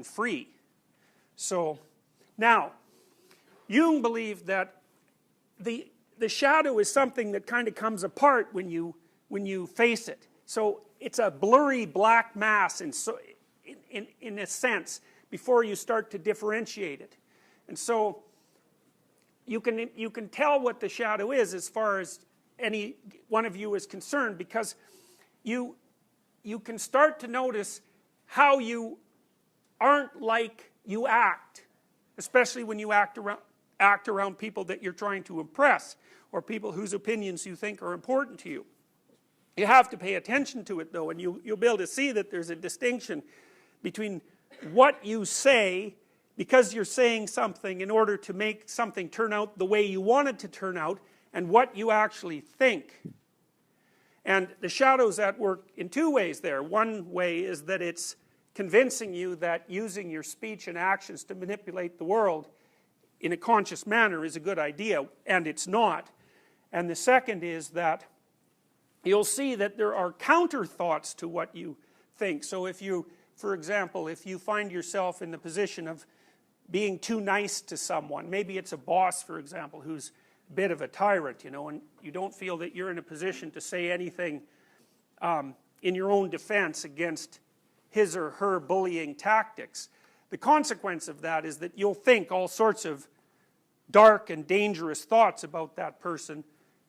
and free. So, now, Jung believed that the shadow is something that kind of comes apart when you face it. So, it's a blurry black mass in a sense before you start to differentiate it. And so, you can tell what the shadow is as far as any one of you is concerned, because you can start to notice how you aren't like you act, especially when you act around people that you're trying to impress, or people whose opinions you think are important to you. You have to pay attention to it though, and you'll be able to see that there's a distinction between what you say because you're saying something in order to make something turn out the way you want it to turn out, and what you actually think. And the shadow's at work in two ways there. One way is that it's convincing you that using your speech and actions to manipulate the world in a conscious manner is a good idea, and it's not. And the second is that you'll see that there are counter thoughts to what you think. So if you, for example, if you find yourself in the position of being too nice to someone, maybe it's a boss, for example, who's a bit of a tyrant, you know, and you don't feel that you're in a position to say anything in your own defense against his or her bullying tactics. The consequence of that is that you'll think all sorts of dark and dangerous thoughts about that person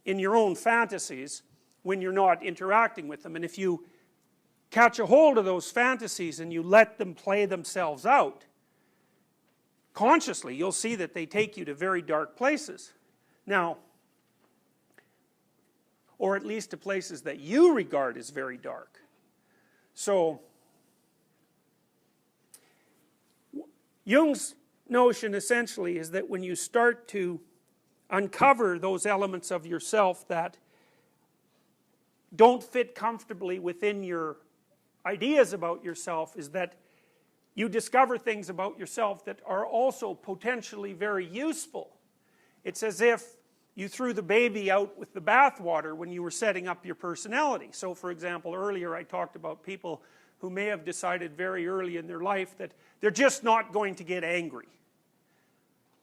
in your own fantasies when you're not interacting with them. And if you catch a hold of those fantasies and you let them play themselves out consciously, you'll see that they take you to very dark places. Now, or at least to places that you regard as very dark. So, Jung's notion essentially is that when you start to uncover those elements of yourself that don't fit comfortably within your ideas about yourself, is that you discover things about yourself that are also potentially very useful. It's as if you threw the baby out with the bathwater when you were setting up your personality. So for example, earlier I talked about people who may have decided very early in their life that they're just not going to get angry.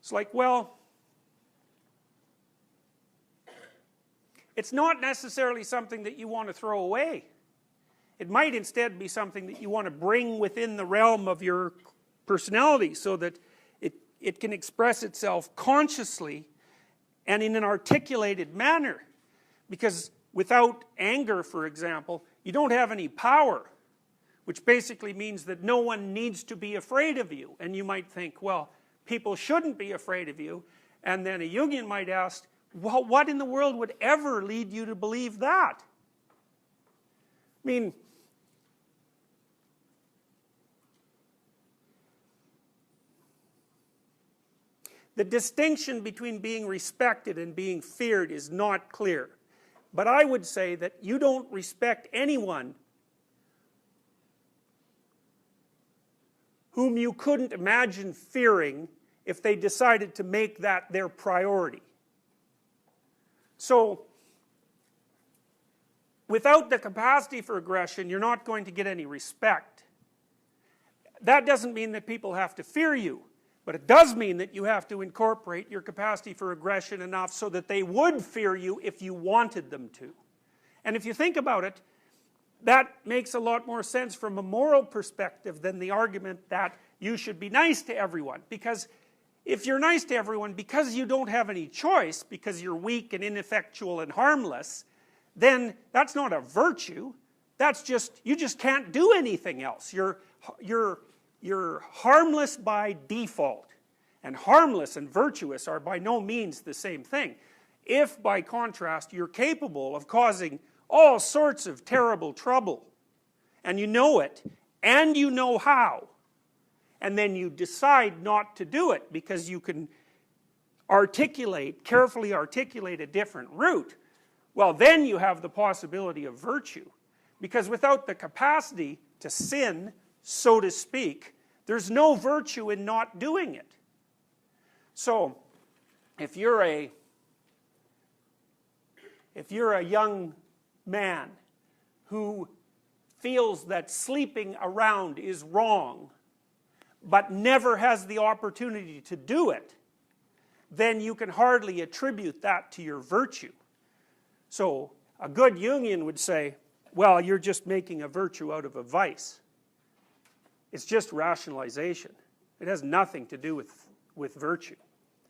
It's like, well, it's not necessarily something that you want to throw away. It might instead be something that you want to bring within the realm of your personality so that it can express itself consciously and in an articulated manner. Because without anger, for example, you don't have any power, which basically means that no one needs to be afraid of you. And you might think, well, people shouldn't be afraid of you. And then a Jungian might ask, well, what in the world would ever lead you to believe that? I mean, the distinction between being respected and being feared is not clear. But I would say that you don't respect anyone whom you couldn't imagine fearing if they decided to make that their priority. So, without the capacity for aggression, you're not going to get any respect. That doesn't mean that people have to fear you, but it does mean that you have to incorporate your capacity for aggression enough so that they would fear you if you wanted them to. And if you think about it, that makes a lot more sense from a moral perspective than the argument that you should be nice to everyone. Because if you're nice to everyone because you don't have any choice, because you're weak and ineffectual and harmless, then that's not a virtue. That's just, you just can't do anything else. You're harmless by default. And harmless and virtuous are by no means the same thing. If, by contrast, you're capable of causing all sorts of terrible trouble, and you know it, and you know how, and then you decide not to do it because you can carefully articulate a different route, well, then you have the possibility of virtue. Because without the capacity to sin, so to speak, there's no virtue in not doing it. So, if you're a young man who feels that sleeping around is wrong, but never has the opportunity to do it, then you can hardly attribute that to your virtue. So a good Jungian would say, well, you're just making a virtue out of a vice. It's just rationalization. It has nothing to do with virtue.